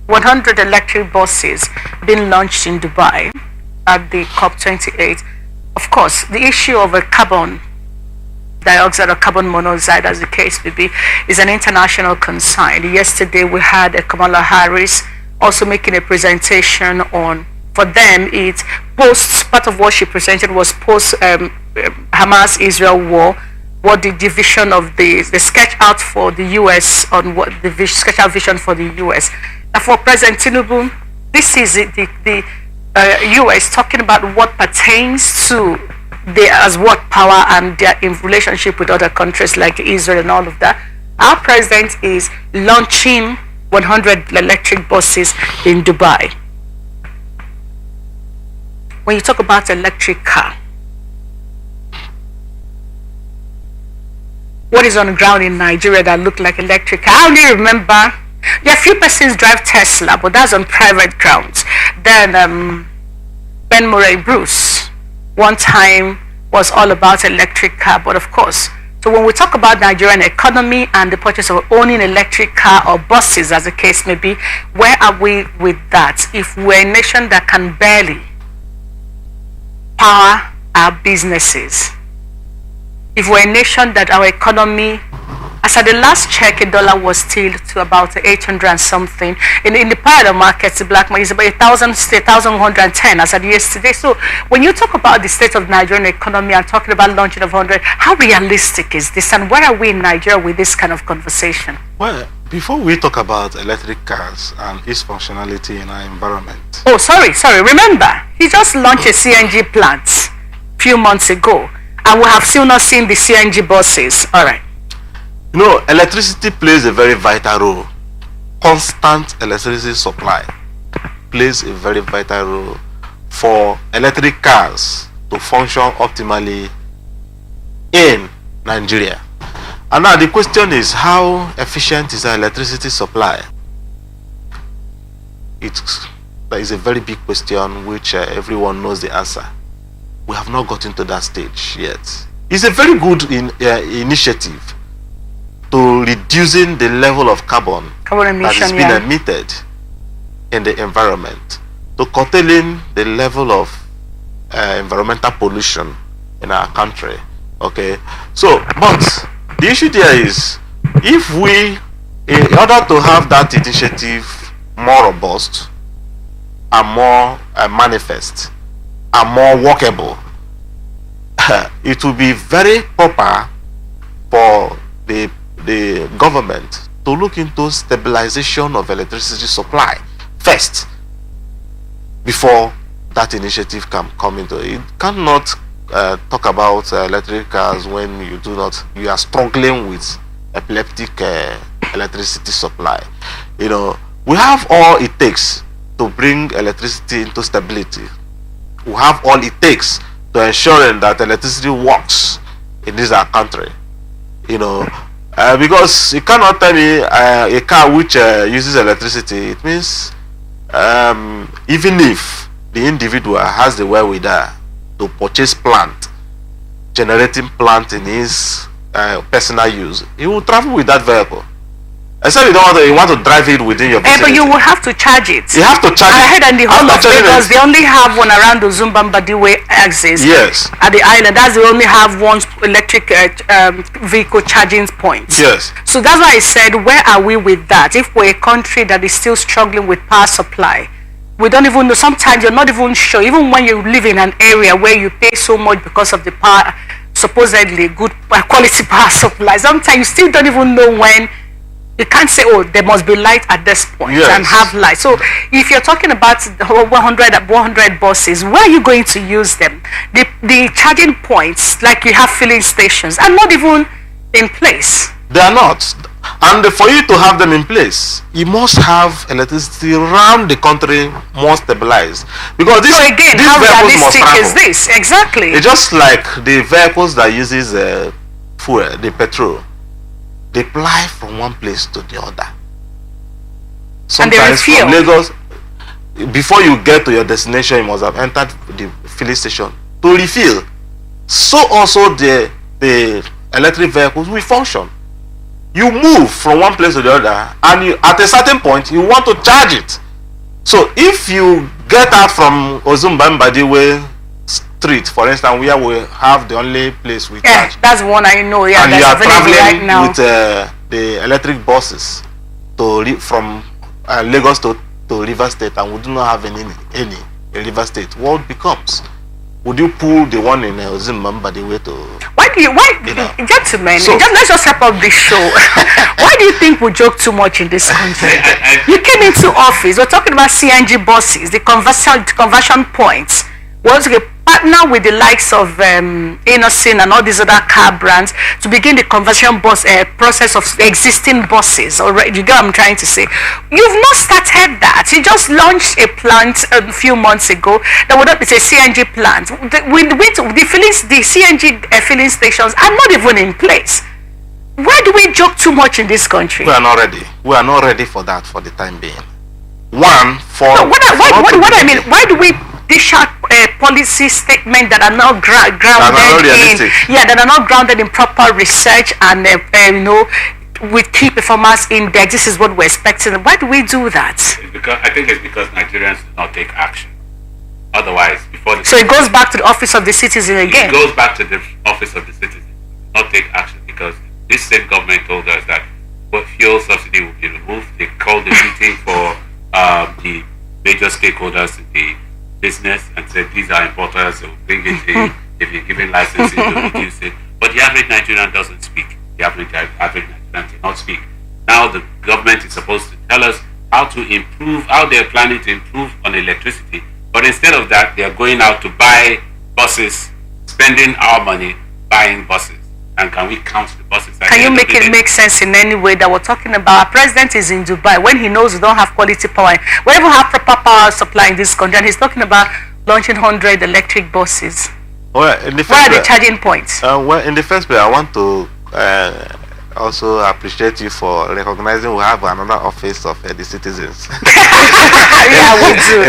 100 electric buses being launched in Dubai at the COP28. Of course, the issue of a carbon dioxide or carbon monoxide, as the case may be, is an international concern. Yesterday, we had Kamala Harris also making a presentation on, for them, it's part of what she presented was post Hamas-Israel war, what the division of the sketch out for the U.S. on what the sketch out vision for the U.S. And for President Tinubu, this is the U.S. talking about what pertains to as what power and their in relationship with other countries like Israel and all of that. Our president is launching 100 electric buses in Dubai. When you talk about electric car, what is on the ground in Nigeria that look like electric car? I only remember there are few persons drive Tesla, but that's on private grounds. Then Ben Murray Bruce one time was all about electric car, but of course, so when we talk about Nigerian economy and the purchase of owning electric car or buses, as the case may be, where are we with that? If we're a nation that can barely power our businesses, if we're a nation that our economy, as at the last check, $1 was still to about 800 and something. In the private markets, the black market is about 1,110 as at yesterday. So when you talk about the state of Nigerian economy and talking about launching of 100, how realistic is this, and where are we in Nigeria with this kind of conversation? Well, before we talk about electric cars and its functionality in our environment. Oh, sorry. Remember, he just launched a CNG plant a few months ago, and we have still not seen the CNG buses. All right. You know, electricity plays a very vital role. Constant electricity supply plays a very vital role for electric cars to function optimally in Nigeria. And now the question is, how efficient is our electricity supply? That is a very big question which everyone knows the answer. We have not gotten to that stage yet. It's a very good initiative to reducing the level of carbon emission, that is being emitted in the environment, to curtailing the level of environmental pollution in our country. Okay, so but the issue there is, if we, in order to have that initiative more robust and more manifest and more workable, it will be very proper for the government to look into stabilization of electricity supply first before that initiative can come into it. You cannot talk about electric cars when you are struggling with epileptic electricity supply. You know, we have all it takes to bring electricity into stability. We have all it takes to ensuring that electricity works in this our country. You know, because you cannot tell me a car which uses electricity, it means even if the individual has the wherewithal to purchase generating plant in his personal use, he will travel with that vehicle. Except you want to drive it within your vicinity. But you will have to charge it. You have to charge it. I heard in the whole of Lagos, they only have one around the Zumbambadiwe axis. Yes. At the island, they only have one electric vehicle charging point. Yes. So that's why I said, where are we with that? If we're a country that is still struggling with power supply, we don't even know. Sometimes you're not even sure, even when you live in an area where you pay so much because of the power, supposedly good quality power supply. Sometimes you still don't even know when. You can't say, oh, there must be light at this point, yes, and have light. So if you're talking about 100 buses, where are you going to use them? The charging points, like you have filling stations, are not even in place. They are not. And for you to have them in place, you must have electricity around the country more stabilized. Because this, so again, how realistic is this? Exactly. It's just like the vehicles that uses fuel, the petrol. They fly from one place to the other. Sometimes from Lagos, before you get to your destination, you must have entered the filling station to refill. So also the electric vehicles will function. you move from one place to the other, and you, at a certain point, you want to charge it. So if you get out from Ozumbambadiwe street, for instance, where we have the only place we charge, that's one I know. Yeah, and you that's are available traveling right now with the electric buses from Lagos to River State, and we do not have any in River State, what becomes? Would you pull the one in Ozumbambadiwe to? Gentlemen, let's just wrap up this show. Why do you think we joke too much in this country? You came into office, we're talking about CNG buses, the conversion points. We want to partner with the likes of Innocent and all these other car brands to begin the conversion process of existing buses. Alright, you get what I'm trying to say? You've not started that. You just launched a plant a few months ago that would not be a CNG plant. The CNG filling stations are not even in place. Why do we joke too much in this country? We are not ready. We are not ready for that for the time being. What I mean, why do we dish out policy statements that are not grounded in proper research and with key performance index? This is what we're expecting. Why do we do that? I think it's because Nigerians do not take action. Otherwise, so it goes back to the office of the citizen again. It goes back to the office of the citizen. Not take action because this same government told us that fuel subsidy will be removed. They called a meeting for the major stakeholders in the business and said these are importers, so bring it in. If you're giving licenses to reduce it. But the average Nigerian doesn't speak. The average Nigerian cannot speak. Now the government is supposed to tell us how to improve, how they're planning to improve on electricity. But instead of that, they're going out to buy buses, spending our money buying buses. And can we count the buses? Can you make it make sense in any way that we're talking about? Our president is in Dubai when he knows we don't have quality power. We don't have proper power supply in this country, and he's talking about launching 100 electric buses. Well, where are the charging points? Well, in the first place, I want to also appreciate you for recognizing we have another office of the citizens. Yeah, we do.